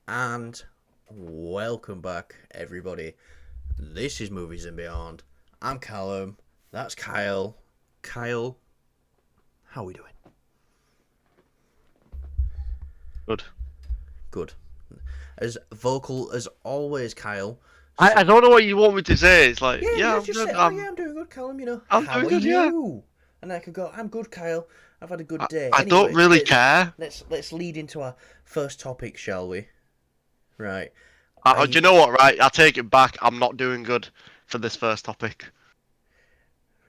And welcome back, everybody. This is Movies and Beyond. I'm Callum. That's Kyle. Kyle, how are we doing? Good. Good. As vocal as always, Kyle. I don't know what you want me to say. It's like, yeah, I'm Just good. say, oh yeah, I'm doing good, Callum. I'm How doing are good. Yeah. you? And I could go, I'm good, Kyle. I've had a good day. I don't Anyway, really care. let's lead into our first topic, shall we? Right. Do you know what? Right, I take it back. I'm not doing good for this first topic.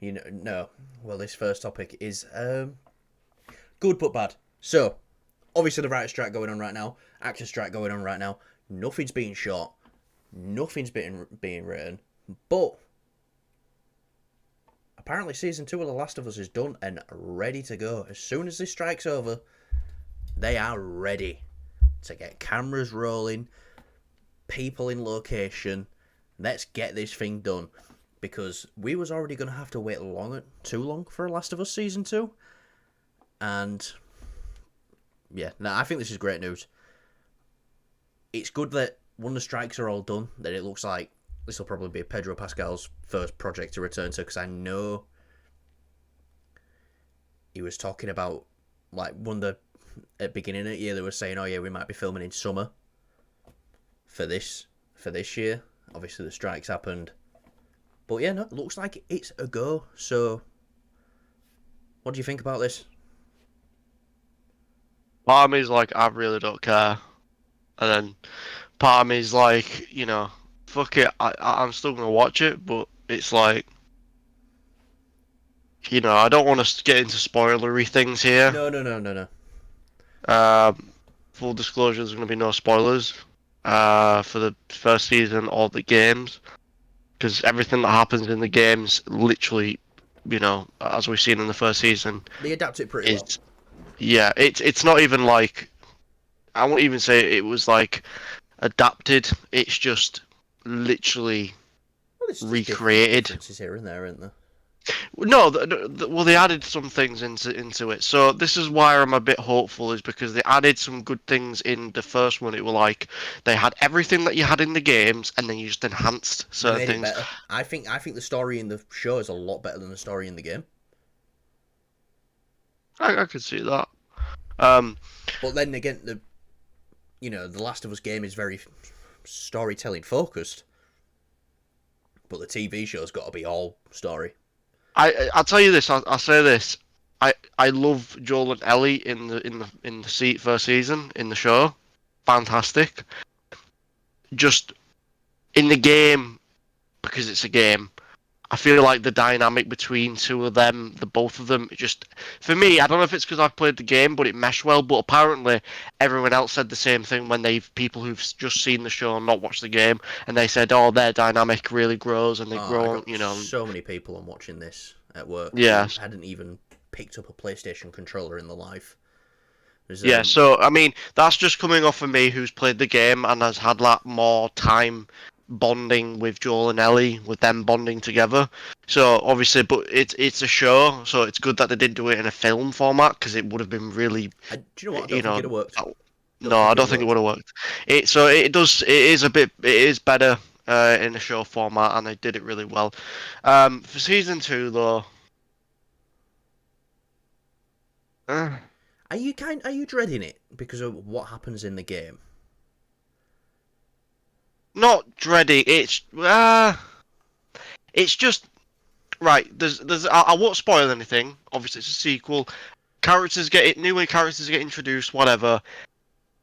No. Well, this first topic is good but bad. So, obviously the writer strike going on right now, actor strike going on right now. Nothing's being shot, nothing's being written, but apparently season 2 of The Last of Us is done and ready to go. As soon as this strike's over, they are ready to get cameras rolling, people in location. Let's get this thing done, because we was already going to have to wait too long for Last of Us season 2, and yeah, no, I think this is great news. It's good that when the strikes are all done, that it looks like this will probably be Pedro Pascal's first project to return to, because I know he was talking about, like, one of the at beginning of the year they were saying, oh yeah, we might be filming in summer for this year. Obviously the strikes happened, but yeah, no, it looks like it's a go. So what do you think about this? Part of me's like, I really don't care, and then part of me's like, fuck it. I'm still gonna watch it, but it's like, I don't want to get into spoilery things here. No. Full disclosure, there's gonna be no spoilers for the first season or the games, because everything that happens in the games, literally, as we've seen in the first season, They adapt it pretty well. Yeah, it's not even like, I won't even say it was like adapted. It's just literally Well, there's recreated. differences here and there, aren't there? No, well, they added some things into it. So this is why I'm a bit hopeful, is because they added some good things in the first one. It were like they had everything that you had in the games, and then you just enhanced They certain made it things. better. I think the story in the show is a lot better than the story in the game. I could see that. Um, But then again, the Last of Us game is very storytelling focused, but the TV show's got to be all story. I'll tell you this. I'll say this. I love Joel and Ellie in the first season in the show. Fantastic. Just in the game, because it's a game, I feel like the dynamic between two of them, the both of them, just, for me, I don't know if it's because I've played the game, but it meshed well. But apparently, everyone else said the same thing when people who've just seen the show and not watched the game, and they said, "Oh, their dynamic really grows, and they I grow." got so many people on watching this at work who Yeah, hadn't even picked up a PlayStation controller in their life. yeah. So I mean, that's just coming off of me, who's played the game and has had like more time bonding with Joel and Ellie, with them bonding together. So obviously, but it's a show, so it's good that they didn't do it in a film format, because it would have been really, Do you know what? I don't think it'd have worked. no, I don't think it would have worked. It is a bit, it is better in a show format, and they did it really well. For season 2 though. Uh, Are you dreading it because of what happens in the game? Not dreading. It's just right. I won't spoil anything. Obviously, it's a sequel. New characters get introduced. Whatever.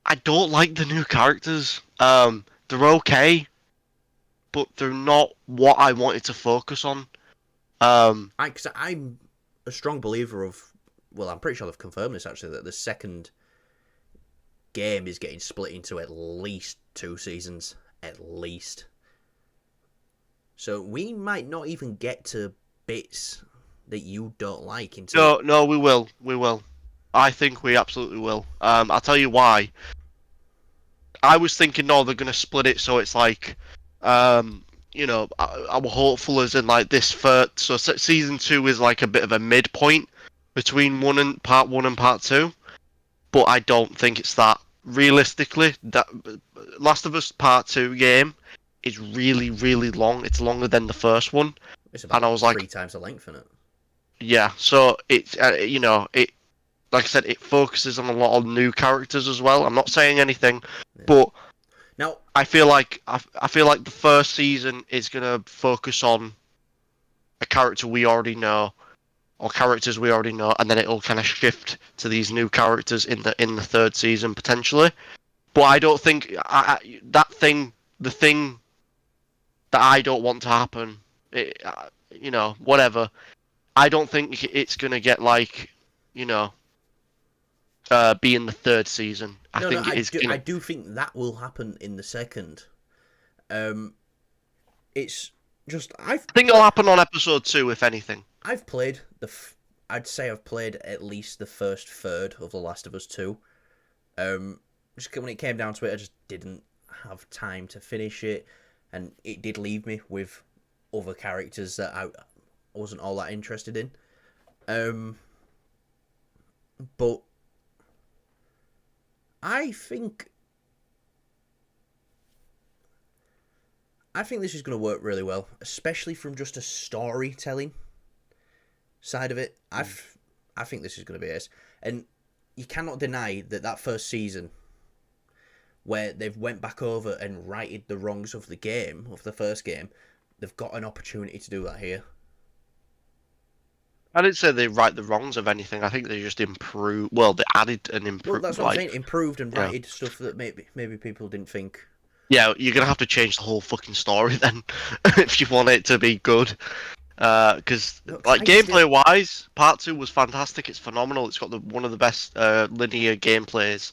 I don't like the new characters. They're okay, but they're not what I wanted to focus on. Cause I'm a strong believer of. Well, I'm pretty sure they've confirmed this actually, that the second game is getting split into at least 2 seasons, at least. So we might not even get to bits that you don't like until. No, we will. We will. I think we absolutely will. I'll tell you why. I was thinking, no, they're gonna split it, so it's like, I'm hopeful as in like this first. So season 2 is like a bit of a midpoint between part one and part two, but I don't think it's that. realistically, that Last of Us Part 2 game is really, really long. It's longer than the first one. It's And about I was like, 3 times the length in it. yeah, so it's, it, like I said, it focuses on a lot of new characters as well. I'm not saying anything, Yeah. but Now, I feel like the first season is gonna focus on a character we already know, or characters we already know, and then it'll kind of shift to these new characters in the third season potentially. But I don't think the thing that I don't want to happen, whatever. I don't think it's gonna get like, you know, be in the third season. I no, think it is I gonna. do think that will happen in the second. Um, it's just I think it'll happen on episode 2, if anything. I've played I'd say I've played at least the first third of The Last of Us 2. Just when it came down to it, I just didn't have time to finish it, and it did leave me with other characters that I wasn't all that interested in. But I think this is going to work really well, especially from just a storytelling side of it. I think this is going to be it, and you cannot deny that first season, where they've went back over and righted the wrongs of the first game, they've got an opportunity to do that here. I didn't say they right the wrongs of anything. I think they just improved. Well, they added and improved. Well, that's what I'm saying. Improved and righted stuff that maybe people didn't think. Yeah, you're gonna have to change the whole fucking story then, if you want it to be good. Because gameplay wise, Part 2 was fantastic. It's phenomenal. It's got one of the best linear gameplays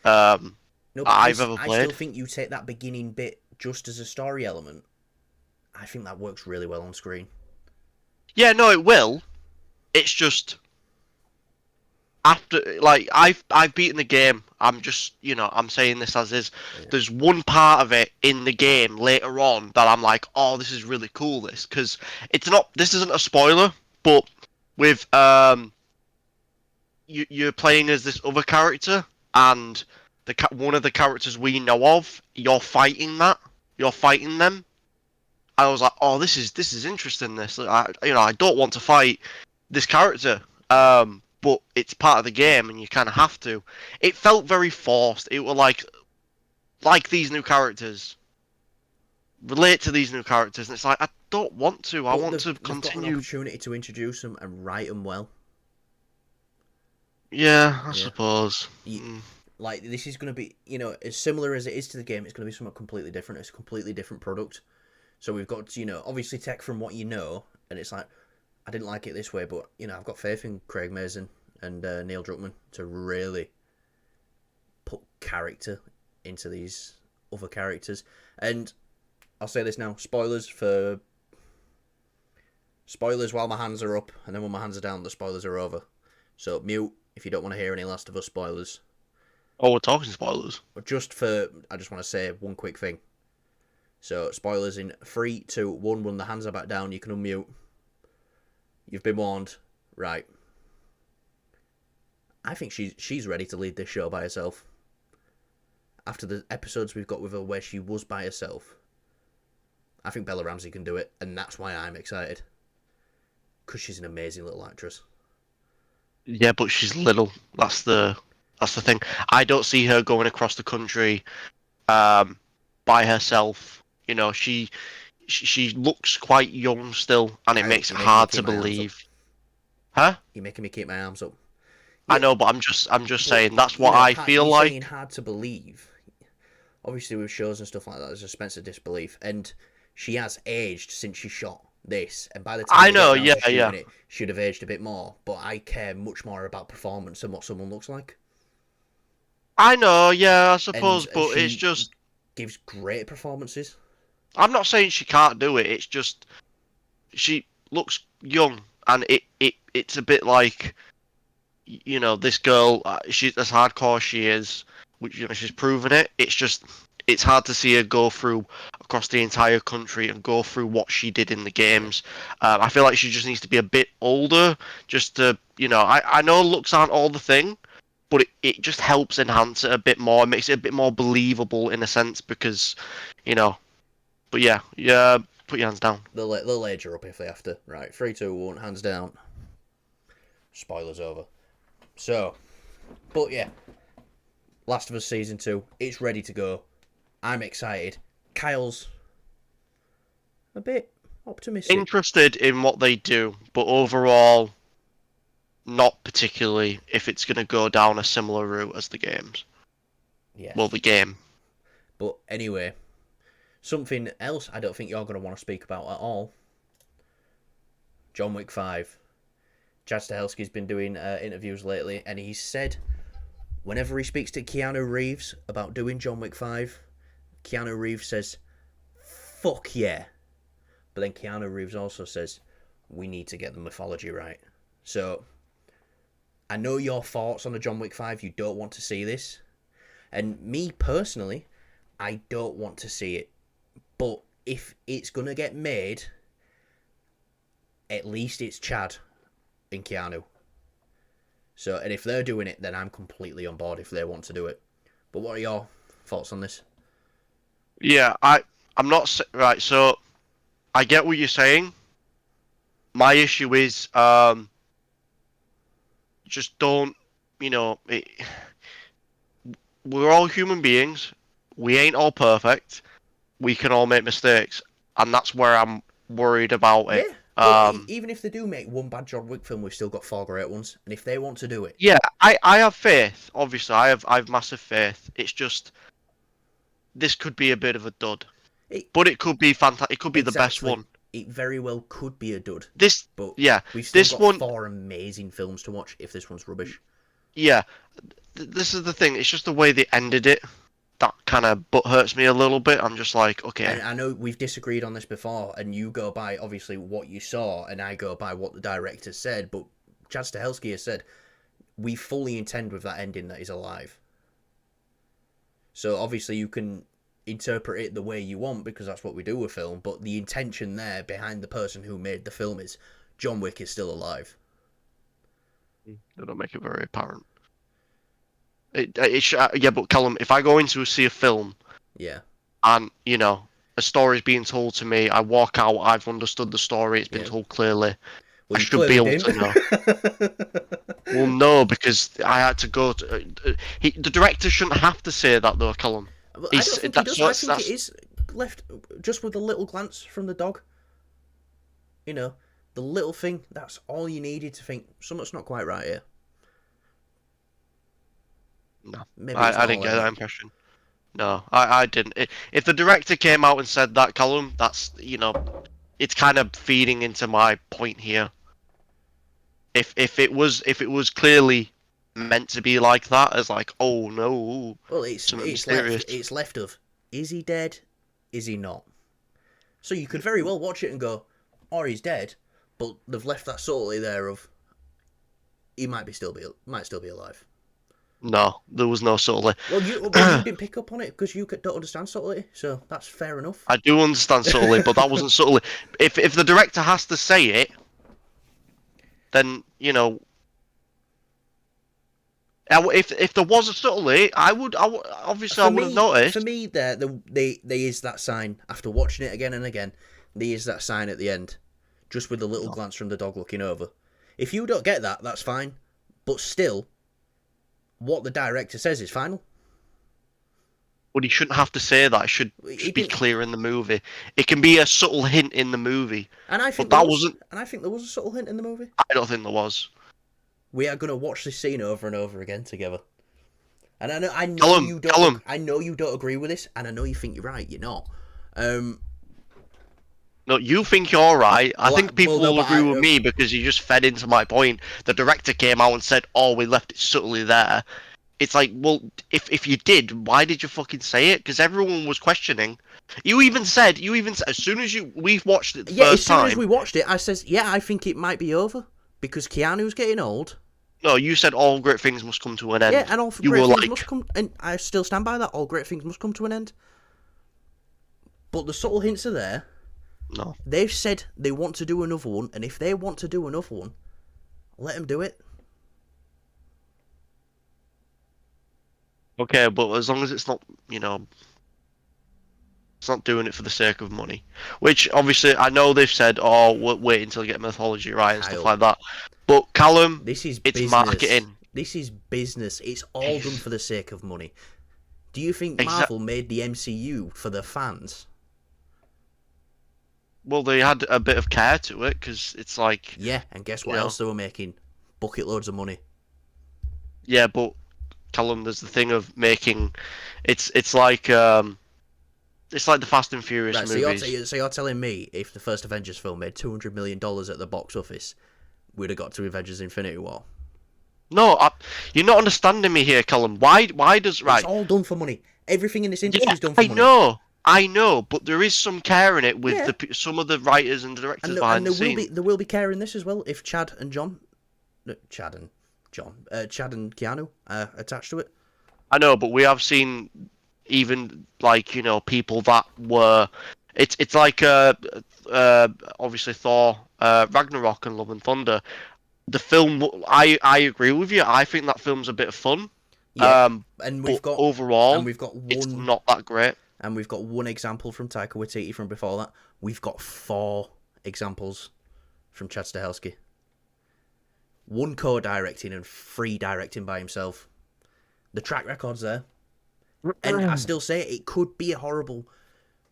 I've ever played. I still think you take that beginning bit just as a story element. I think that works really well on screen. Yeah, no, it will. It's just after, like, I've beaten the game. I'm just, I'm saying this as is. Yeah. There's one part of it in the game later on that I'm like, oh, this is really cool. Because this isn't a spoiler, but with you're playing as this other character, and one of the characters we know of, you're fighting them. I was like, oh, this is interesting. I don't want to fight this character, but it's part of the game, and you kind of have to. It felt very forced. It was like these new characters relate to these new characters, and it's like I don't want to. I want to continue. They've got an opportunity to introduce them and write them well. Yeah, I suppose. Like, this is going to be, as similar as it is to the game, it's going to be something completely different. It's a completely different product. So we've got, obviously tech from what you know, and it's like, I didn't like it this way, but, I've got faith in Craig Mazin and Neil Druckmann to really put character into these other characters. And I'll say this now, spoilers while my hands are up, and then when my hands are down, the spoilers are over. So mute if you don't want to hear any Last of Us spoilers. Oh, we're talking spoilers. But I just want to say one quick thing. So, spoilers in 3, 2, 1. When the hands are back down, you can unmute. You've been warned. Right. I think she's ready to lead this show by herself. After the episodes we've got with her where she was by herself, I think Bella Ramsey can do it, and that's why I'm excited. Because she's an amazing little actress. Yeah, but she's little. That's the thing. I don't see her going across the country by herself. She looks quite young still, and it makes it hard to believe. Huh? You're making me keep my arms up. Yeah, I know, but I'm just saying that's what I feel like. Saying hard to believe. Obviously, with shows and stuff like that, there's a suspense of disbelief, and she has aged since she shot this, and by the time it should have aged a bit more. But I care much more about performance and what someone looks like. I know, yeah, I suppose, but it's just gives great performances. I'm not saying she can't do it. It's just she looks young, and it's a bit like, this girl. She's as hardcore as she is, which she's proven it. It's hard to see her go through across the entire country and go through what she did in the games. I feel like she just needs to be a bit older, just to I know looks aren't all the thing, but it just helps enhance it a bit more. It makes it a bit more believable in a sense because, you know. But yeah, put your hands down. They'll age her up if they have to. Right, 3, 2, 1, hands down. Spoilers over. So, but yeah, Last of Us Season 2, it's ready to go. I'm excited. Kyle's a bit optimistic. Interested in what they do, but overall, not particularly if it's going to go down a similar route as the games. Yes. Well, the game. But anyway, something else I don't think you're going to want to speak about at all. John Wick 5. Chad Stahelski's been doing interviews lately, and he said whenever he speaks to Keanu Reeves about doing John Wick 5, Keanu Reeves says, fuck yeah. But then Keanu Reeves also says, we need to get the mythology right. So, I know your thoughts on the John Wick 5. You don't want to see this. And me, personally, I don't want to see it. But if it's going to get made, at least it's Chad and Keanu. So, and if they're doing it, then I'm completely on board if they want to do it. But what are your thoughts on this? Yeah, I'm not right. So I get what you're saying. My issue is just don't, we're all human beings. We ain't all perfect. We can all make mistakes, and that's where I'm worried about it. Yeah. But even if they do make one bad John Wick film, we've still got 4 great ones. And if they want to do it, yeah, I have faith. Obviously, I have massive faith. It's just this could be a bit of a dud, but it could be fantastic. It could be the best one. It very well could be a dud. But yeah, we've still got 4 amazing films to watch if this one's rubbish. Yeah, this is the thing. It's just the way they ended it that kind of butt hurts me a little bit. I'm just like, okay. And I know we've disagreed on this before, and you go by obviously what you saw, and I go by what the director said. But Chad Stahelski has said we fully intend with that ending that he's alive. So obviously you can interpret it the way you want because that's what we do with film. But the intention there behind the person who made the film is John Wick is still alive. They don't make it very apparent. Yeah, but Callum, if I go in to see a film, yeah, and a story's being told to me, I walk out, I've understood the story, it's been told clearly. Well, I should be able to know. Well, no, because I had to go to. The director shouldn't have to say that though, Callum. Well, I don't think he does. I think it is left just with a little glance from the dog. The little thing. That's all you needed to think something's not quite right here. No, I didn't get that impression. No, I didn't. If the director came out and said that, Callum, that's it's kind of feeding into my point here. If it was clearly meant to be like that, as like, oh no, well, it's left of, is he dead? Is he not? So you could very well watch it and go, or he's dead, but they've left that subtlety there of he might still be alive. No, there was no subtlety. Well, you didn't pick up on it because you don't understand subtlety, so that's fair enough. I do understand subtlety, but that wasn't subtlety. If the director has to say it, then if there was a subtlety, I would obviously I would have noticed. For me, there is that sign after watching it again and again. There is that sign at the end, just with a little glance from the dog looking over. If you don't get that, that's fine, but still, what the director says is final. But he shouldn't have to say that. It should be clear in the movie. It can be a subtle hint in the movie. And I think there was a subtle hint in the movie. I don't think there was. We are going to watch this scene over and over again together. And I know you don't. I know you don't agree with this, and I know you think you're right. You're not. No, you think you're right. I think people will agree with me because you just fed into my point. The director came out and said, "Oh, we left it subtly there." It's like, well, if you did, why did you fucking say it? Because everyone was questioning. You even said, as soon as we've watched it the first time. As soon as we watched it, I says, yeah, I think it might be over because Keanu's getting old. No, you said all great things must come to an end. Yeah, and all great things must come, and I still stand by that. All great things must come to an end. But the subtle hints are there. No. They've said they want to do another one, and if they want to do another one, let them do it. Okay, but as long as it's not, you know, it's not doing it for the sake of money. Which obviously I know they've said, oh, wait until you get mythology right and stuff Kyle, like that. But Callum, this is it's business. marketing. This is business. It's all done for the sake of money. Do you think Exact. Marvel made the MCU for their fans? Well, they had a bit of care to it because it's like, Yeah, and guess you what know, else they were making? Bucket loads of money. yeah. But Callum, there's the thing of making. It's it's like the Fast and Furious Right, movies. so you're telling me if the first Avengers film made $200 million at the box office, we'd have got to Avengers Infinity War? No, you're not understanding me here, Callum. Why does It's right? all done for money. Everything in this industry Yeah, is done for money. I know, but there is some care in it with Yeah, some of the writers and directors behind the scenes. there will be care in this as well if Chad and John, no, Chad and John, Chad and Keanu are attached to it. I know, but we have seen even like people that were. It's like obviously Thor, Ragnarok, and Love and Thunder. The film, I agree with you. I think that film's a bit of fun. Yeah, Um, and but overall, we've got it's one not that great. and we've got one example from Taika Waititi from before that. We've got 4 examples from Chad Stahelski. 1 co-directing and 3 directing by himself. The track record's there. And I still say it could be a horrible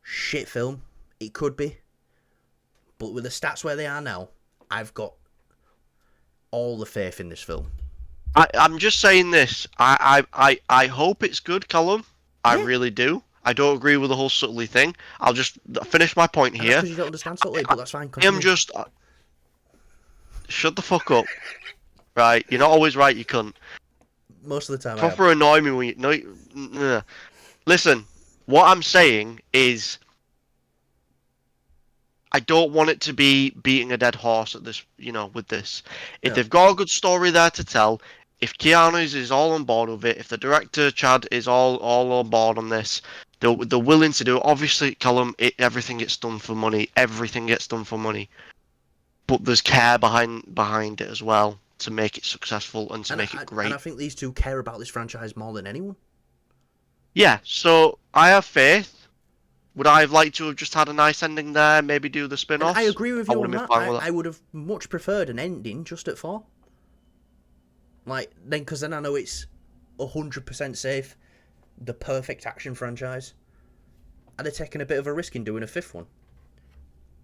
shit film. It could be. But with the stats where they are now, I've got all the faith in this film. I'm just saying this. I hope it's good, Callum. I Yeah. really do. I don't agree with the whole subtly thing. I'll just finish my point And that's here. because you don't understand subtly, but that's fine. I am Continue. just shut the fuck up. Right, you're not always right. You cunt. Most of the time, Proper annoy me when you no. Listen, what I'm saying is I don't want it to be beating a dead horse at this, with this. If Yeah. they've got a good story there to tell, if Keanu is all on board with it, if the director Chad is all on board on this, they're willing to do it. Obviously, Callum, everything gets done for money. Everything gets done for money, but there's care behind it as well to make it successful and to make it great. And I think these two care about this franchise more than anyone. Yeah, so I have faith. Would I have liked to have just had a nice ending there, maybe do the And spin-offs? I agree with you on would've that. been fine with I would have much preferred an ending just at 4. Because then I know it's 100% safe. The perfect action franchise. I'd have taken a bit of a risk in doing a 5th one.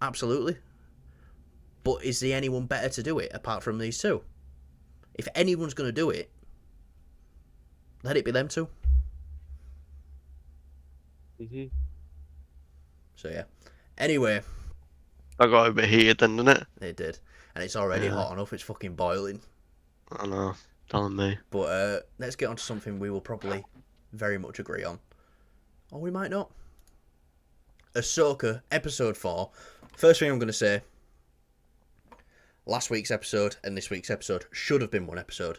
Absolutely. But is there anyone better to do it apart from these two? If anyone's going to do it, let it be them two. So yeah. Anyway, I got a bit heated then, didn't it? it did. And it's already hot enough, it's fucking boiling. I know, telling me. But let's get on to something we will probably very much agree on. Or we might not. AHSOKA, episode 4. First thing I'm going to say, last week's episode and this week's episode should have been one episode.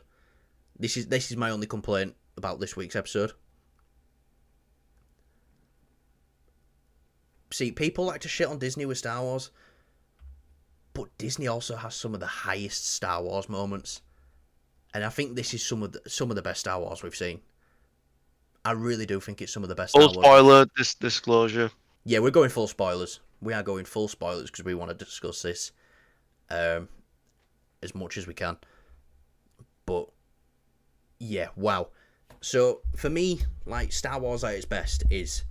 This is my only complaint about this week's episode. See, people like to shit on Disney with Star Wars, but Disney also has some of the highest Star Wars moments, and I think this is some of the best Star Wars we've seen. I really do think it's some of the best Star Wars. Spoiler disclosure. Yeah, we're going full spoilers. We are going full spoilers because we want to discuss this as much as we can. But yeah, wow. So for me, like, Star Wars at its best is,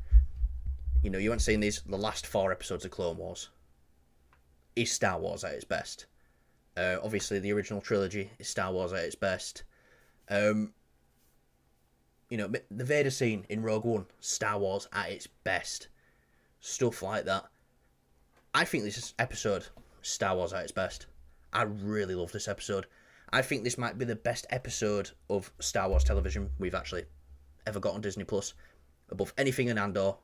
you haven't seen these, the last 4 episodes of Clone Wars is Star Wars at its best. Obviously, the original trilogy is Star Wars at its best. The Vader scene in Rogue One, Star Wars at its best. Stuff like that. I think this episode, Star Wars at its best. I really love this episode. I think this might be the best episode of Star Wars television we've actually ever got on Disney Plus. Above anything in Andor,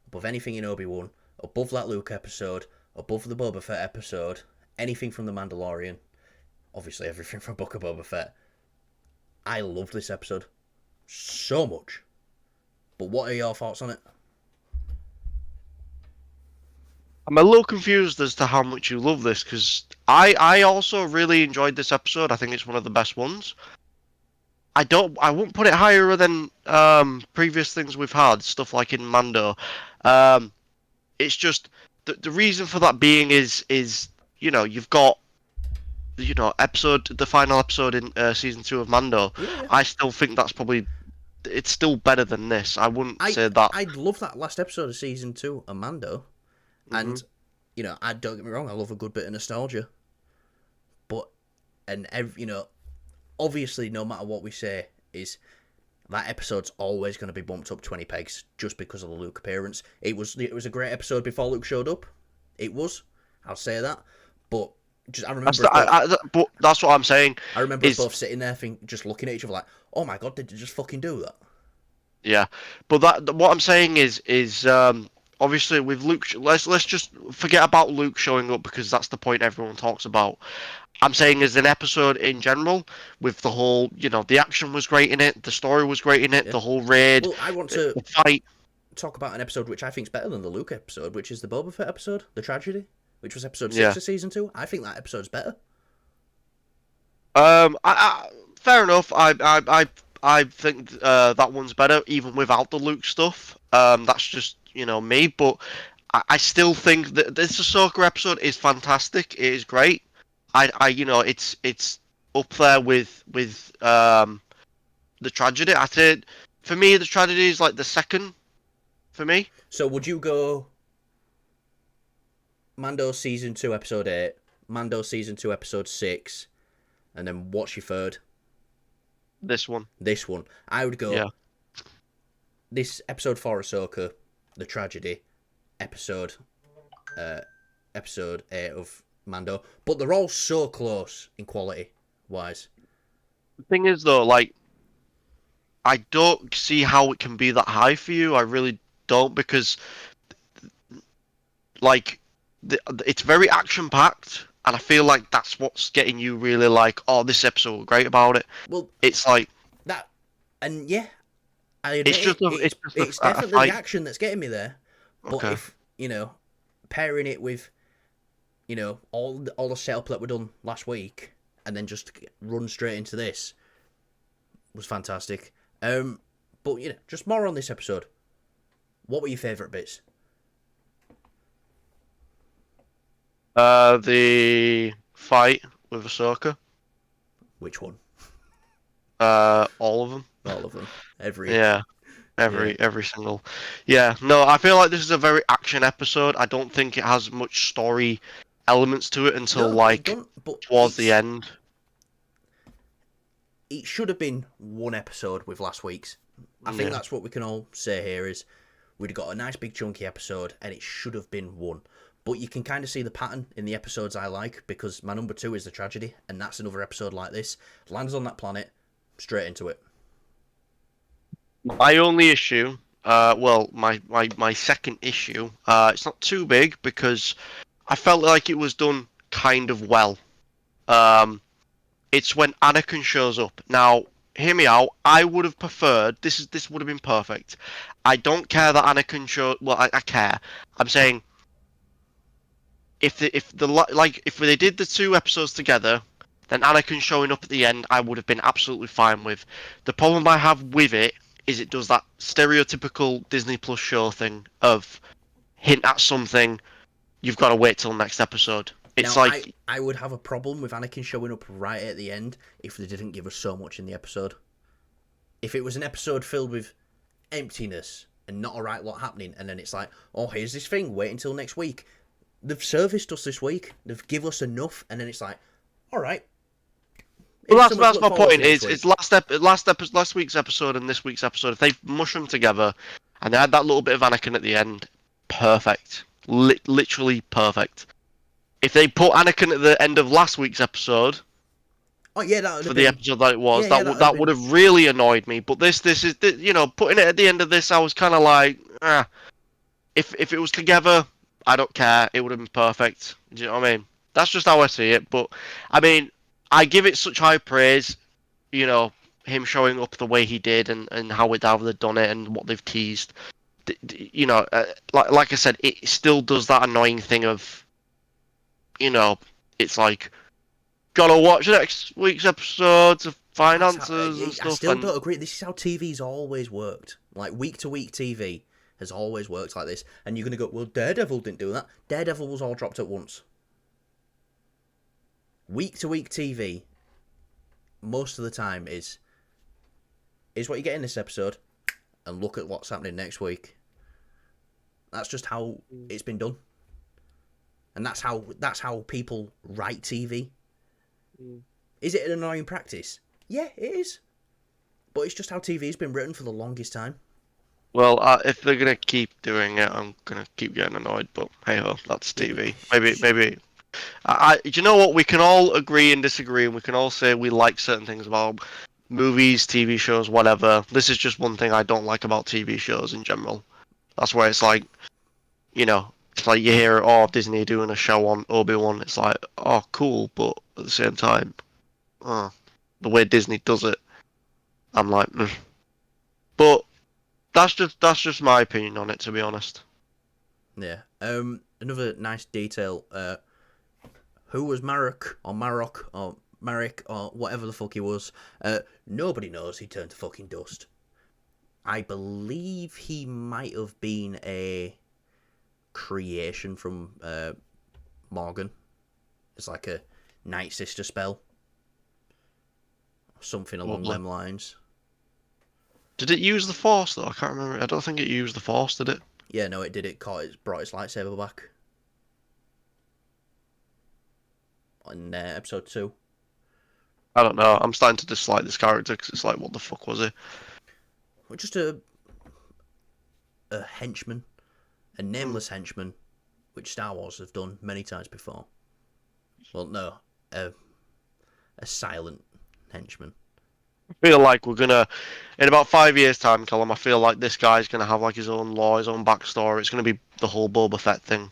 above anything in Obi-Wan, above that Luke episode, above the Boba Fett episode, anything from The Mandalorian, obviously everything from Book of Boba Fett. I loved this episode so much. But what are your thoughts on it? I'm a little confused as to how much you love this, because I also really enjoyed this episode. I think it's one of the best ones. I wouldn't put it higher than previous things we've had, stuff like in Mando. It's just the reason for that being is you've got the final episode in season 2 of Mando. Yeah. I still think that's probably it's still better than this. I wouldn't I say that. I'd love that last episode of season 2 of Mando, and I don't get me wrong, I love a good bit of nostalgia, but obviously, no matter what we say, is that episode's always going to be bumped up 20 pegs just because of the Luke appearance. It was a great episode before Luke showed up. It was. I'll say that. But I remember But that's what I'm saying. I remember us both sitting there just looking at each other like, oh my god, did they just fucking do that? Yeah. But what I'm saying is obviously with Luke, let's just forget about Luke showing up because that's the point everyone talks about. I'm saying as an episode in general, with the whole, the action was great in it, the story was great in it, the whole raid, Well, I want to the fight. talk about an episode which I think is better than the Luke episode, which is the Boba Fett episode, The Tragedy, which was episode 6 of season 2. I think that episode's better. Fair enough. I think that one's better even without the Luke stuff. That's just me, but I still think that this Ahsoka episode is fantastic. It is great. It's up there with the Tragedy. I said for me the Tragedy is like the second for me. So would you go Mando season 2 episode 8, Mando season 2 episode 6, and then what's your third? This one. I would go this episode 4 Ahsoka, The Tragedy, episode 8 of Mando, but they're all so close in quality wise. The thing is though, like, I don't see how it can be that high for you. I really don't, because like it's very action packed, and I feel like that's what's getting you really like, oh, this episode was great about it. Well, it's like that, and yeah, I admit it's definitely the action that's getting me there. But if pairing it with all the setup that we done last week, and then just run straight into this was fantastic. But just more on this episode. What were your favourite bits? The fight with Ahsoka. Which one? All of them. All of them. Every single. Yeah, no, I feel like this is a very action episode. I don't think it has much story elements to it until towards the end. It should have been one episode with last week's. I think that's what we can all say here is we'd got a nice big chunky episode and it should have been one. But you can kind of see the pattern in the episodes I like, because my number 2 is The Tragedy, and that's another episode like this. Lands on that planet, straight into it. My only issue, my second issue, it's not too big because I felt like it was done kind of well. It's when Anakin shows up. Now, hear me out. I would have preferred this would have been perfect. I don't care that Anakin showed. Well, I care. I'm saying if they did the 2 episodes together, then Anakin showing up at the end, I would have been absolutely fine with. The problem I have with it is it does that stereotypical Disney Plus show thing of hint at something, you've got to wait till next episode. It's now, like I would have a problem with Anakin showing up right at the end if they didn't give us so much in the episode. If it was an episode filled with emptiness and not a right lot happening, and then it's like, oh, here's this thing, wait until next week. They've serviced us this week. They've given us enough, and then it's like, all right. Well, that's my point. It's last week's episode and this week's episode. If they mushroom together and they had that little bit of Anakin at the end, perfect, literally perfect. If they put Anakin at the end of last week's episode, the episode that it was, that would have really annoyed me. But this is putting it at the end of this, I was kind of like, if it was together, I don't care. It would have been perfect. Do you know what I mean? That's just how I see it. But I mean, I give it such high praise, him showing up the way he did and how they've done it and what they've teased. Like I said, it still does that annoying thing of, it's like, gotta watch next week's episodes of finances and I stuff. still And don't agree. This is how TV's always worked. Like week to week TV has always worked like this. And you're gonna go, well, Daredevil didn't do that. Daredevil was all dropped at once. Week to week TV, most of the time is what you get in this episode, and look at what's happening next week. That's just how it's been done, and that's how people write TV. Is it an annoying practice? Yeah, it is. But it's just how TV's been written for the longest time. well, if they're gonna keep doing it, I'm gonna keep getting annoyed. But hey ho, that's TV. Maybe. Do you know what? We can all agree and disagree, and we can all say we like certain things about movies, TV shows, whatever. This is just one thing I don't like about TV shows in general. That's where it's like, it's like you hear, oh, Disney doing a show on Obi-Wan. It's like, oh, cool, but at the same time, the way Disney does it, I'm like, But that's just my opinion on it, to be honest. Yeah. Another nice detail. Who was Marek or Marek or whatever the fuck he was? Nobody knows he turned to fucking dust. I believe he might have been a creation from Morgan. It's like a Night Sister spell. Something along them lines. Did it use the Force, though? I can't remember. I don't think it used the Force, did it? Yeah, no, it did. It brought its lightsaber back. In episode 2. I don't know. I'm starting to dislike this character because it's like, what the fuck was he? Well, just a henchman. A nameless henchman, which Star Wars have done many times before. Well, no. A silent henchman. I feel like we're gonna, in about 5 years' time, Callum, I feel like this guy's gonna have like his own lore, his own backstory. It's gonna be the whole Boba Fett thing.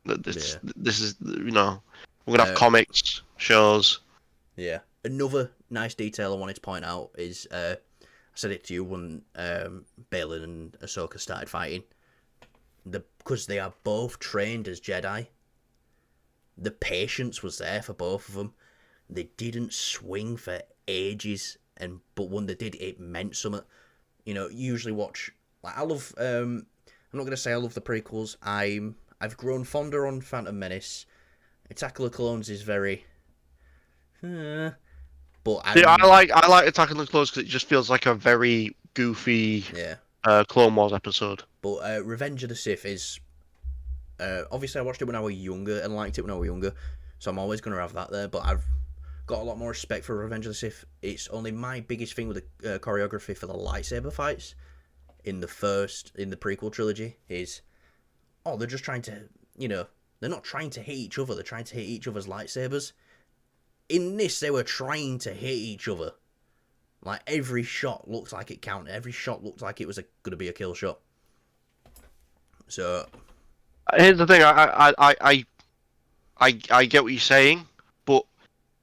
This is, we're gonna have comics, shows. Yeah. Another nice detail I wanted to point out is, I said it to you when Balin and Ahsoka started fighting. Because they are both trained as Jedi. The patience was there for both of them. They didn't swing for ages, but when they did, it meant something. Usually watch. Like I love. I'm not gonna say I love the prequels. I've grown fonder on Phantom Menace. Attack of the Clones is very. But I like Attack of the Clones because it just feels like a very goofy Clone Wars episode. But Revenge of the Sith is. Obviously, I watched it when I was younger and liked it when I was younger, so I'm always going to have that there. But I've got a lot more respect for Revenge of the Sith. It's only my biggest thing with the choreography for the lightsaber fights in the prequel trilogy is, they're just trying to, they're not trying to hit each other. They're trying to hit each other's lightsabers. In this, they were trying to hit each other. Like every shot looked like it counted. Every shot looked like it was going to be a kill shot. So. Here's the thing, I get what you're saying, but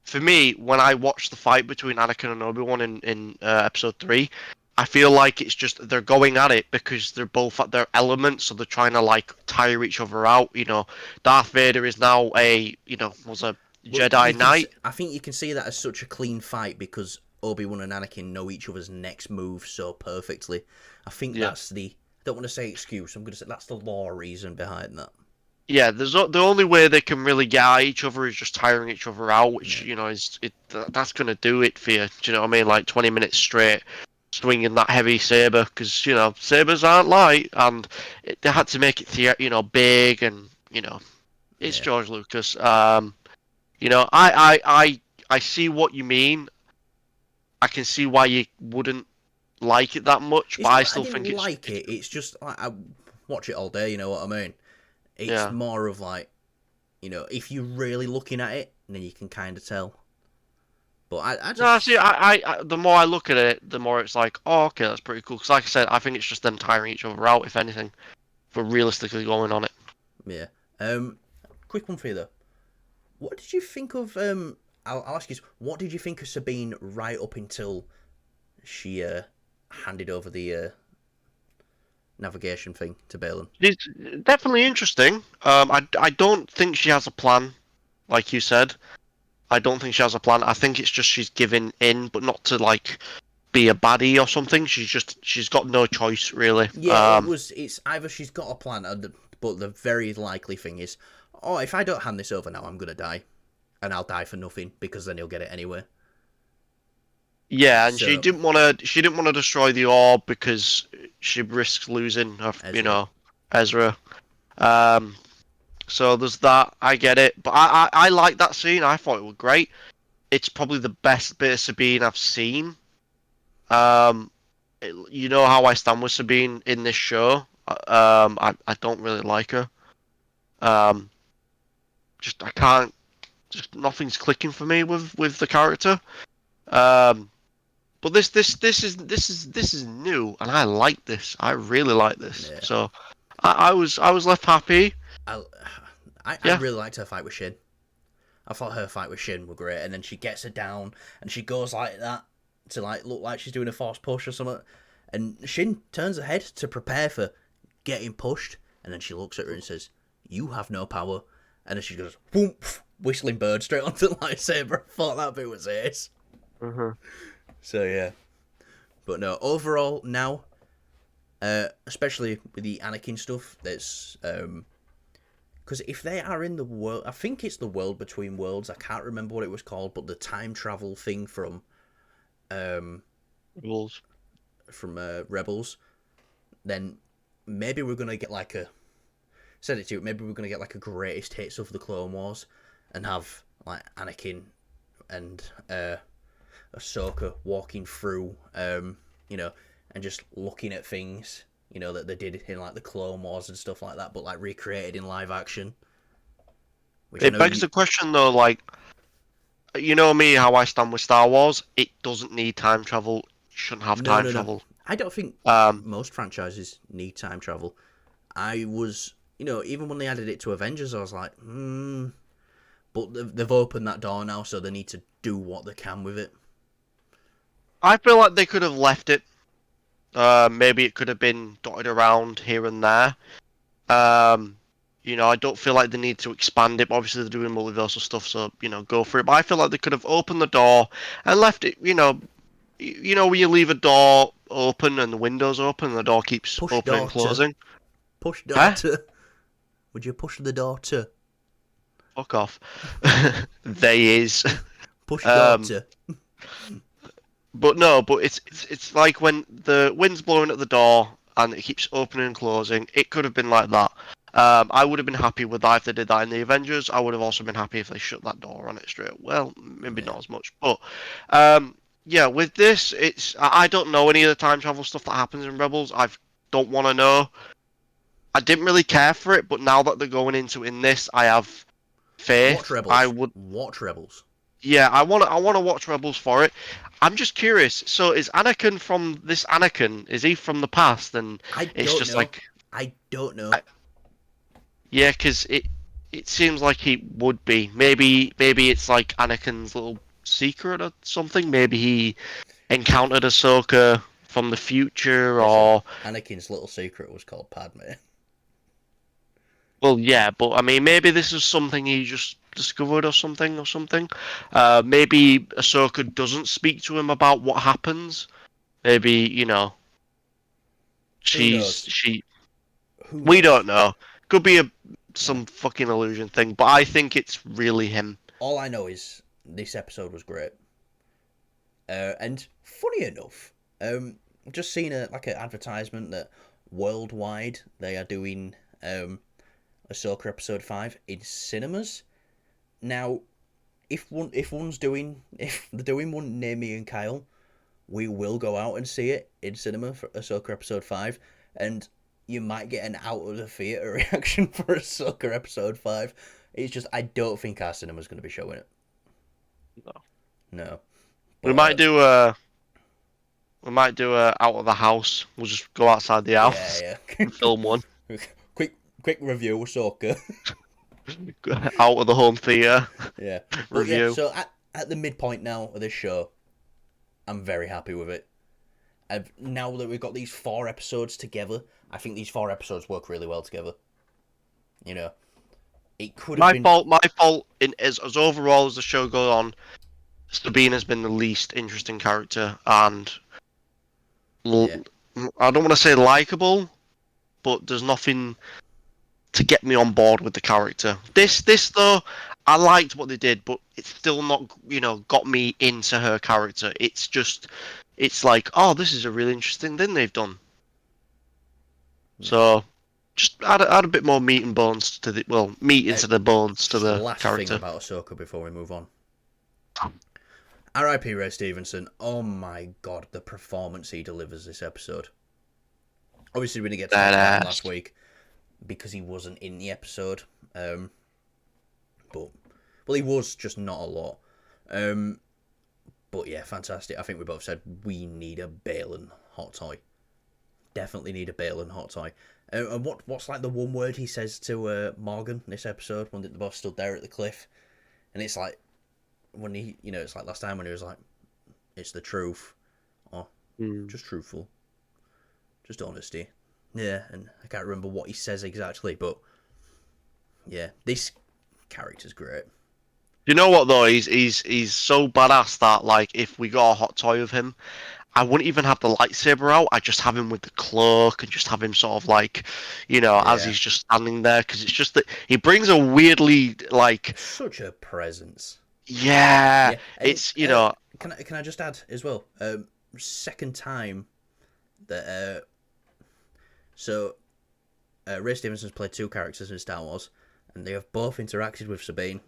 for me, when I watch the fight between Anakin and Obi-Wan in episode 3, I feel like it's just they're going at it because they're both at their element, so they're trying to like tire each other out. Darth Vader is now was a Jedi Knight. I think you can see that as such a clean fight because Obi-Wan and Anakin know each other's next move so perfectly. I think that's the. I don't want to say excuse. I'm going to say that's the lore reason behind that. Yeah, the only way they can really get at each other is just tiring each other out, which that's going to do it for you. Do you know what I mean? Like 20 minutes straight swinging that heavy saber because sabers aren't light, and they had to make it big, and it's George Lucas. I see what you mean. I can see why you wouldn't like it that much, but I still think it's like it. It's just like I watch it all day. You know what I mean? It's more of like, if you're really looking at it, then you can kind of tell. But I just... No, see, I the more I look at it, the more it's like, oh, okay, that's pretty cool. Because like I said, I think it's just them tiring each other out, if anything, for realistically going on it. Yeah. Quick one for you though. What did you think of? I'll ask you. What did you think of Sabine right up until she handed over the navigation thing to Balin? It's definitely interesting. I don't think she has a plan, like you said. I don't think she has a plan. I think it's just she's giving in, but not to like be a baddie or something. She's got no choice really. Yeah, it's either she's got a plan, but the very likely thing is, oh, if I don't hand this over now, I'm gonna die, and I'll die for nothing because then he'll get it anyway. Yeah, and So she didn't want to destroy the orb because she risks losing her, Ezra, Ezra. Um, so there's that. I get it, but I like that scene. I thought it was great. It's probably the best bit of Sabine I've seen. Um, you know how I stand with Sabine in this show. I don't really like her. Um, just I can't. Just nothing's clicking for me with the character. Um, but this is new, and I like this. I really like this. yeah, So I was left happy. I, I Yeah, really liked her fight with Shin. I thought her fight with Shin were great, and then she gets her down, and she goes like that to like look like she's doing a force push or something, and Shin turns her head to prepare for getting pushed, and then she looks at her and says, "You have no power," and then she goes, "Whoop!" Whistling bird straight onto the lightsaber. I thought that bit was ace. So yeah, but no, overall now, especially with the Anakin stuff, that's because if they are in the world, I think it's the world between worlds. I can't remember what it was called, but the time travel thing um rules. from Rebels, then maybe we're gonna get like a said it to you. Maybe we're gonna get like a greatest hits of the Clone Wars, and have like Anakin and Ahsoka walking through, and just looking at things, that they did in like the Clone Wars and stuff like that, but like recreated in live action. Which I It know begs you. the question though, like you know me, how I stand with Star Wars. It doesn't need time travel. It shouldn't have No, time no, no. travel. I don't think Um, most franchises need time travel. I was, even when they added it to Avengers, I was like, But they've opened that door now, so they need to do what they can with it. I feel like they could have left it. Maybe it could have been dotted around here and there. Um, I don't feel like they need to expand it. But obviously, they're doing multiversal stuff, so go for it. But I feel like they could have opened the door and left it. When you leave a door open and the window's open, and the door keeps Push opening and daughter. closing. Push Huh? daughter. Would you push the daughter? Fuck off. They is. Push Um, daughter. but no, but it's like when the wind's blowing at the door and it keeps opening and closing. It could have been like that. I would have been happy with that if they did that in the Avengers. I would have also been happy if they shut that door on it straight. Well, maybe Yeah. not as much, but um, yeah, with this, I don't know any of the time travel stuff that happens in Rebels. I don't want to know. I didn't really care for it, but now that they're going into in this, I have Watch faith. I Rebels. would, Watch Rebels. yeah, I want to watch Rebels for it. I'm just curious. So is Anakin from this Anakin? Is he from the past? And I it's don't just know. like, I don't know. I, yeah, because it seems like he would be. Maybe it's like Anakin's little secret or something. Maybe he encountered Ahsoka from the future, Listen, or Anakin's little secret was called Padme. well, yeah. But I mean, maybe this is something he just discovered or something. Maybe Ahsoka doesn't speak to him about what happens. Maybe Who she's knows? she. Who We don't knows? know. Could be Yeah. some fucking illusion thing, but I think it's really him. All I know is this episode was great. And funny enough, I've just seen like an advertisement that worldwide they are doing Ahsoka episode 5 in cinemas. Now, if they're doing one near me and Kyle, we will go out and see it in cinema for Ahsoka episode 5, and you might get an out of the theater reaction for Ahsoka episode 5. It's just I don't think our cinema's going to be showing it. No. No. We But might do a out of the house. We'll just go outside the house yeah, and film one yeah. quick review Ahsoka. out of the home theater Yeah. But yeah, review. so at the midpoint now of this show, I'm very happy with it. Now that we've got these 4 episodes together, I think these 4 episodes work really well together. You know, It could have My been. fault. My fault. As overall as the show goes on, Sabine has been the least interesting character, and Yeah. I don't want to say likable, but there's nothing to get me on board with the character. This though, I liked what they did, but it's still not, got me into her character. It's just, it's like, oh, this is a really interesting thing they've done. Yeah. So, just add a bit more meat and bones to the, meat Uh, into the bones to just the last thing character. about Ahsoka before we move on. R.I.P. Ray Stevenson. Oh my god, the performance he delivers this episode. Obviously, we didn't get to talk about him Badass. last week because he wasn't in the episode. But well, he was just not a lot. But yeah, fantastic. I think we both said we need a Balin hot toy. Definitely need a Balin hot toy. And what's like the one word he says to Morgan this episode when they both stood there at the cliff, and it's like when he, it's like last time when he was like, "It's the truth," or just truthful, just honesty. Yeah, and I can't remember what he says exactly, but yeah, this character's great. You know what though? He's so badass that like if we got a hot toy of him, I wouldn't even have the lightsaber out. I just have him with the cloak and just have him sort of like, as Yeah, he's just standing there because it's just that he brings a weirdly like, such a presence. yeah, Yeah, and it's can I just add as well? Second time that so Ray Stevenson's played two characters in Star Wars, and they have both interacted with Sabine.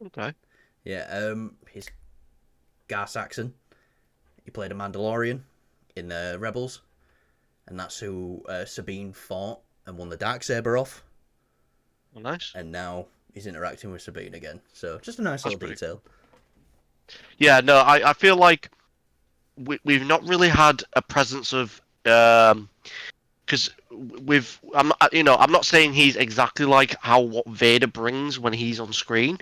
okay. Yeah, he's Gar Saxon. He played a Mandalorian in Rebels, and that's who Sabine fought and won the Darksaber off. Well, nice. And now he's interacting with Sabine again. So just a nice That's little pretty detail. cool. Yeah, no, I feel like we've not really had a presence of because I'm not saying he's exactly like how what Vader brings when he's on screen.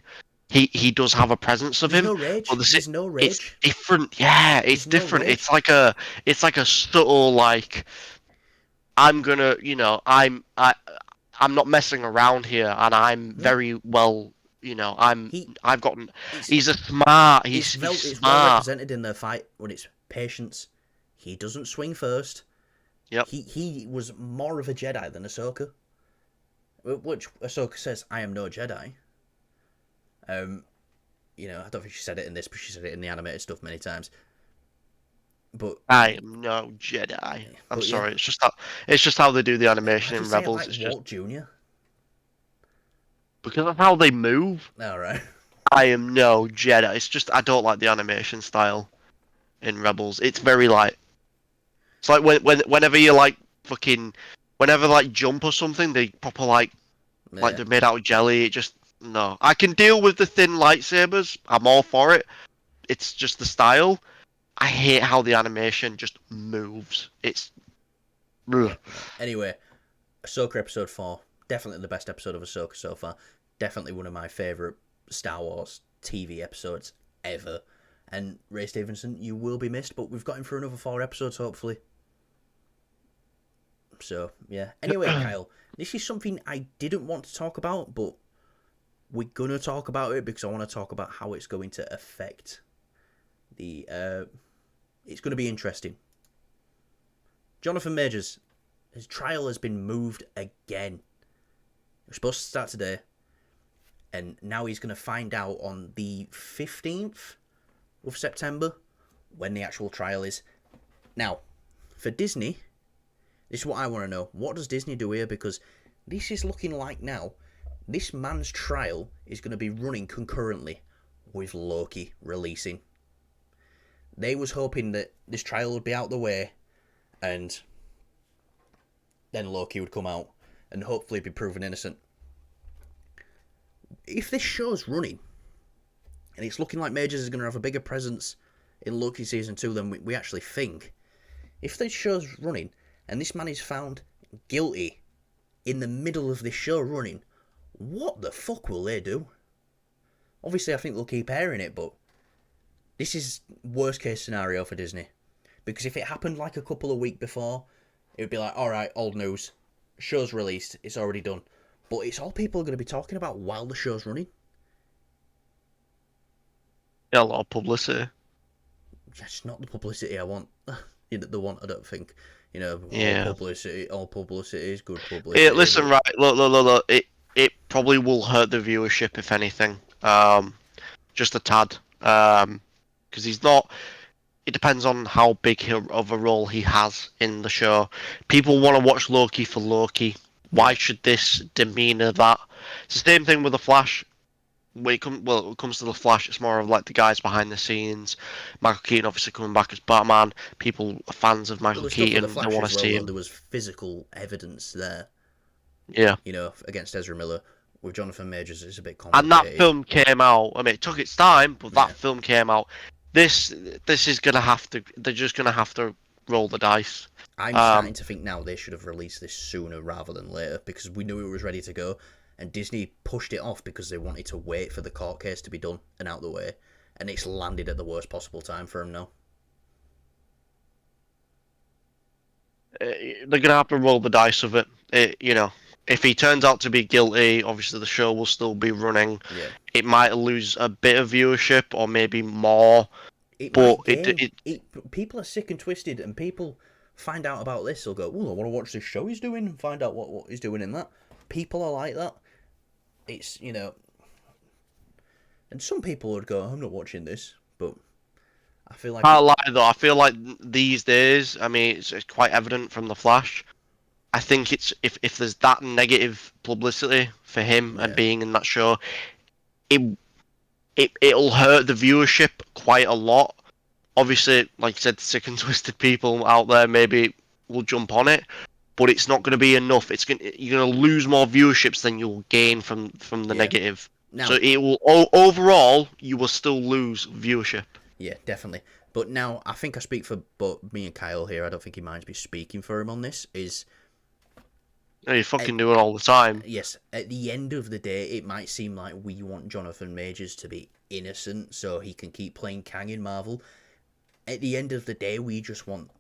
He does have a presence of There's him, no but rage. There's no it's rage. different. Yeah, it's There's no different. rage. It's like a subtle like I'm gonna I'm not messing around here, and I'm No, very well. he I've gotten. it's He's a smart. He's it's well smart. represented in the fight when it's patience. He doesn't swing first. Yep. He was more of a Jedi than Ahsoka, which Ahsoka says, "I am no Jedi." I don't think she said it in this, but she said it in the animated stuff many times. But I am no Jedi. I'm but yeah, sorry. It's just how they do the why animation do you in say it Rebels. like It's just Walt Junior? because of how they move. All right. I am no Jedi. It's just I don't like the animation style in Rebels. It's very like it's like whenever you like fucking whenever like jump or something, they proper like Yeah. they're made out of jelly. It just no. I can deal with the thin lightsabers. I'm all for it. It's just the style. I hate how the animation just moves. It's ugh. No. Anyway, Ahsoka episode 4, definitely the best episode of Ahsoka so far. Definitely one of my favourite Star Wars TV episodes ever. And Ray Stevenson, you will be missed, but we've got him for another 4 episodes, hopefully. So, yeah. Anyway, Kyle, this is something I didn't want to talk about, but we're going to talk about it because I want to talk about how it's going to affect the... it's going to be interesting. Jonathan Majors, his trial has been moved again. It was supposed to start today, and now he's going to find out on the 15th of September when the actual trial is. Now, for Disney, this is what I want to know. What does Disney do here? Because this is looking like now, this man's trial is going to be running concurrently with Loki releasing. They was hoping that this trial would be out the way, and then Loki would come out and hopefully be proven innocent. If this show's running, and it's looking like Majors is going to have a bigger presence in Loki Season 2 than we actually think, if this show's running, and this man is found guilty in the middle of this show running, what the fuck will they do? Obviously, I think they'll keep airing it, but this is worst case scenario for Disney. Because if it happened like a couple of weeks before, it would be like, alright, old news. show's released, it's already done. But it's all people are going to be talking about while the show's running. Yeah, a lot of publicity. It's not the publicity I want. The want, I don't think. Yeah. All publicity is good publicity. Listen, But right, look. It probably will hurt the viewership if anything. Just a tad. Because he's not. It depends on how big of a role he has in the show. People want to watch Loki for Loki. Why yeah, should this demeanor that? It's the same thing with the Flash. When it comes to the Flash, it's more of like the guys behind the scenes. Michael Keaton obviously coming back as Batman. People are fans of well, Michael the stuff with the Keaton. They Flash want as to well. see Though him. there was physical evidence there. Yeah. Against Ezra Miller with Jonathan Majors, it's a bit And that complicated. film came out. I mean, it took its time, but Yeah. that film came out. This is gonna have to. They're just gonna have to roll the dice. I'm starting to think now they should have released this sooner rather than later because we knew it was ready to go, and Disney pushed it off because they wanted to wait for the court case to be done and out the way, and it's landed at the worst possible time for them now. They're gonna have to roll the dice of it. If he turns out to be guilty, obviously the show will still be running. Yeah. It might lose a bit of viewership or maybe more, It but might gain. People are sick and twisted, and people find out about this. They'll go, "Oh, I want to watch this show he's doing and find out what he's doing in that." People are like that. It's and some people would go, "I'm not watching this," but I feel like can't lie though. I feel like these days, I mean, it's quite evident from the Flash. I think it's if there's that negative publicity for him and yeah, being in that show, it it'll hurt the viewership quite a lot. Obviously, like I said, sick and twisted people out there maybe will jump on it, but it's not going to be enough. You're going to lose more viewerships than you'll gain from the yeah. negative. So Now, it will overall you will still lose viewership. yeah, definitely. But now I think I speak for both me and Kyle here. I don't think he minds me speaking for him on this. You fucking do it all the time. Yes, at the end of the day, it might seem like we want Jonathan Majors to be innocent so he can keep playing Kang in Marvel. At the end of the day, we just want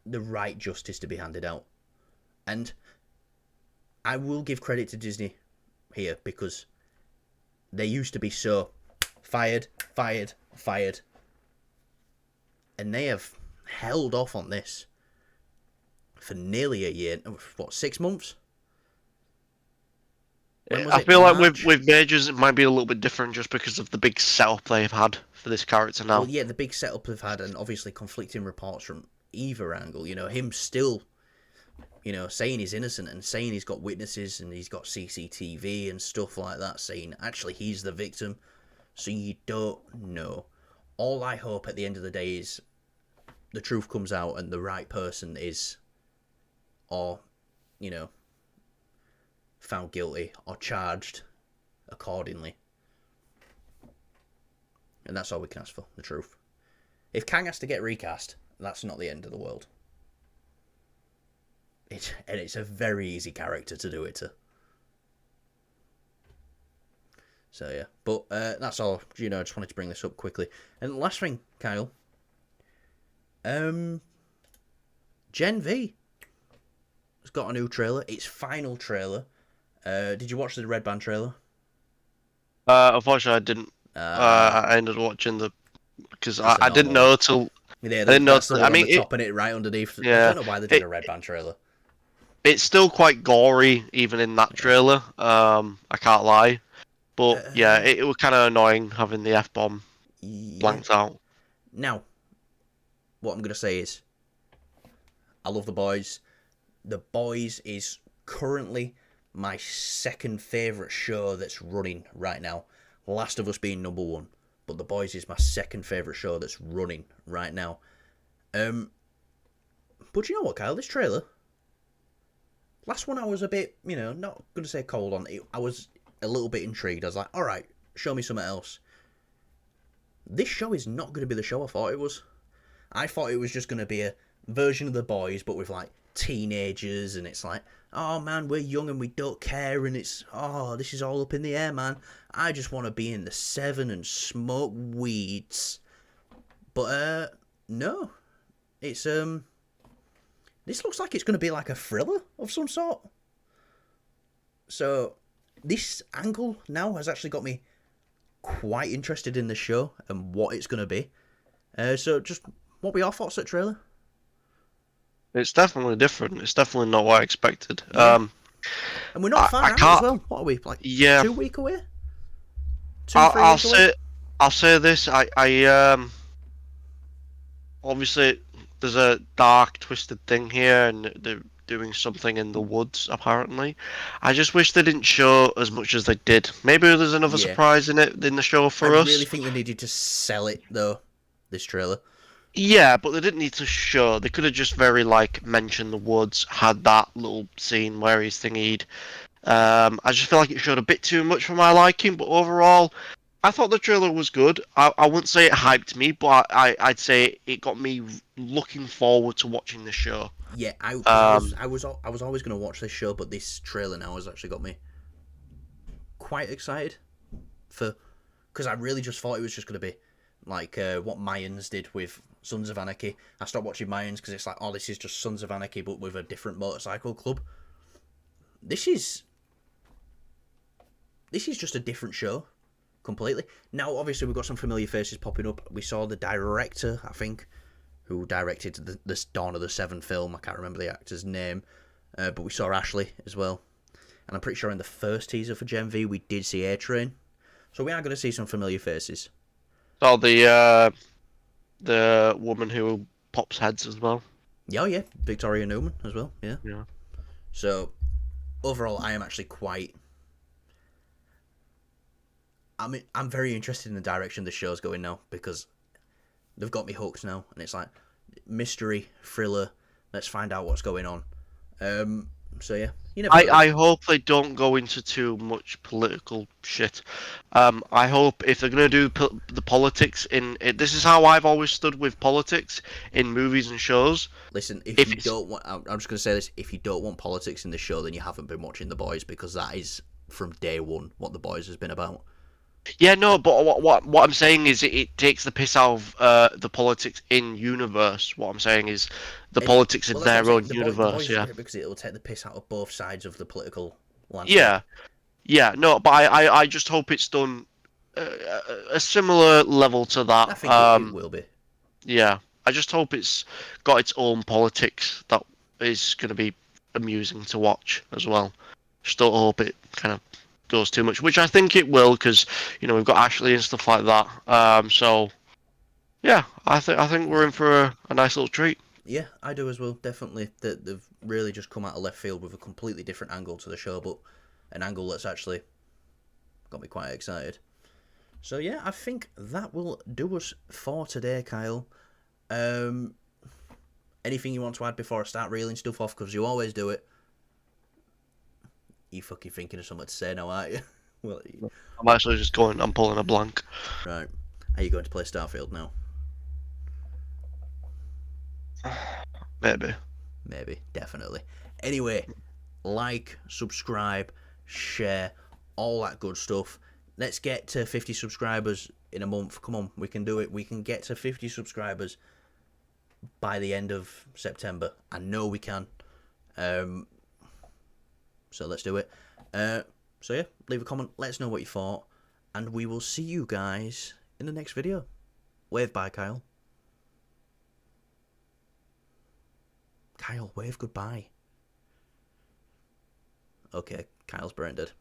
the right justice to be handed out. And I will give credit to Disney here because they used to be so fired, fired, fired. And they have held off on this for nearly a year. What, 6 months? I feel like with Majors it might be a little bit different just because of the big setup they've had for this character now. Well, yeah, the big setup they've had, and obviously conflicting reports from either angle. Him still, saying he's innocent and saying he's got witnesses and he's got CCTV and stuff like that, saying actually he's the victim. So you don't know. All I hope at the end of the day is the truth comes out and the right person is, or, found guilty or charged accordingly. And that's all we can ask for, the truth. If Kang has to get recast, that's not the end of the world. It's a very easy character to do it to. So yeah, but that's all. I just wanted to bring this up quickly. And last thing, Kyle. Gen V has got a new trailer. Its final trailer. Did you watch the Red Band trailer? Unfortunately, I didn't. I ended up watching because I didn't know till. Yeah, I didn't know. that's the one I on mean, the top and it right underneath. I yeah, don't know why they did a Red Band trailer. it's still quite gory even in that trailer. I can't lie, but yeah, it was kind of annoying having the F-bomb blanked out. Now, what I'm gonna say is, I love The Boys. The Boys is currently my second favourite show that's running right now. Last of Us being number one, but The Boys is my second favourite show that's running right now. But you know what, Kyle? This trailer, last one I was a bit, not going to say cold on it. I was a little bit intrigued. I was like, alright, show me something else. This show is not going to be the show I thought it was. I thought it was just going to be a version of The Boys, but with like teenagers, and it's like, oh man, we're young and we don't care, and it's, oh, this is all up in the air, man. I just want to be in the Seven and smoke weeds. But no, it's This looks like it's going to be like a thriller of some sort. So, this angle now has actually got me quite interested in the show and what it's going to be. So, just what were your thoughts at trailer? It's definitely different. It's definitely not what I expected. Yeah. And we're not far I out as can't. well. What are we, like Yeah, 2 week away? Two, I'll, 3 week away? I'll say this. Obviously there's a dark, twisted thing here, and they're doing something in the woods apparently. I just wish they didn't show as much as they did. Maybe there's another Yeah. surprise in it in the show I for really us. think they needed to sell it, though, this trailer. Yeah, but they didn't need to show. They could have just very like mentioned the woods, had that little scene where he's thingied. I just feel like it showed a bit too much for my liking, but overall, I thought the trailer was good. I wouldn't say it hyped me, but I'd say it got me looking forward to watching the show. Yeah, I was always going to watch this show, but this trailer now has actually got me quite excited for, because I really just thought it was just going to be like what Mayans did with Sons of Anarchy. I stopped watching Mayans because it's like, oh, this is just Sons of Anarchy but with a different motorcycle club. This is just a different show completely. Now, obviously, we've got some familiar faces popping up. We saw the director, I think, who directed this Dawn of the Seven film. I can't remember the actor's name, but we saw Ashley as well. And I'm pretty sure in the first teaser for Gen V, we did see A-Train. So we are going to see some familiar faces. So the woman who pops heads as well. Yeah, yeah, Victoria Newman as well, yeah. Yeah. So, overall, I am actually I'm very interested in the direction the show's going now, because they've got me hooked now, and it's like mystery, thriller, let's find out what's going on. So yeah, you never know. I hope they don't go into too much political shit. I hope if they're gonna do the politics in it, this is how I've always stood with politics in movies and shows. Listen, if If you it's don't want, I'm just going to say this, if you don't want politics in the show, then you haven't been watching The Boys, because that is from day one what The Boys has been about. Yeah, no, but what I'm saying is it takes the piss out of the politics in universe. What I'm saying is the politics in Well, that's what I'm their own saying. The universe. Boys is Yeah, great because it'll take the piss out of both sides of the political landscape. yeah, yeah. No, but I just hope it's done a similar level to I that. think it will be. Yeah, I just hope it's got its own politics that is going to be amusing to watch as well. Just don't hope it kind of goes too much, which I think it will, because we've got Ashley and stuff like that. So yeah, I think we're in for a nice little treat. Yeah, I do as well. Definitely, they've really just come out of left field with a completely different angle to the show, but an angle that's actually got me quite excited. So yeah, I think that will do us for today, Kyle. Anything you want to add before I start reeling stuff off? Because you always do it. You fucking thinking of something to say now, aren't you? Well, I'm actually just going. I'm pulling a blank. right. Are you going to play Starfield now? Maybe. Maybe, definitely. Anyway, like, subscribe, share, all that good stuff. Let's get to 50 subscribers in a month. Come on, we can do it. We can get to 50 subscribers by the end of September. I know we can. So let's do it. So yeah, leave a comment. Let us know what you thought. And we will see you guys in the next video. Wave bye, Kyle. Kyle, wave goodbye. Okay, Kyle's brain dead.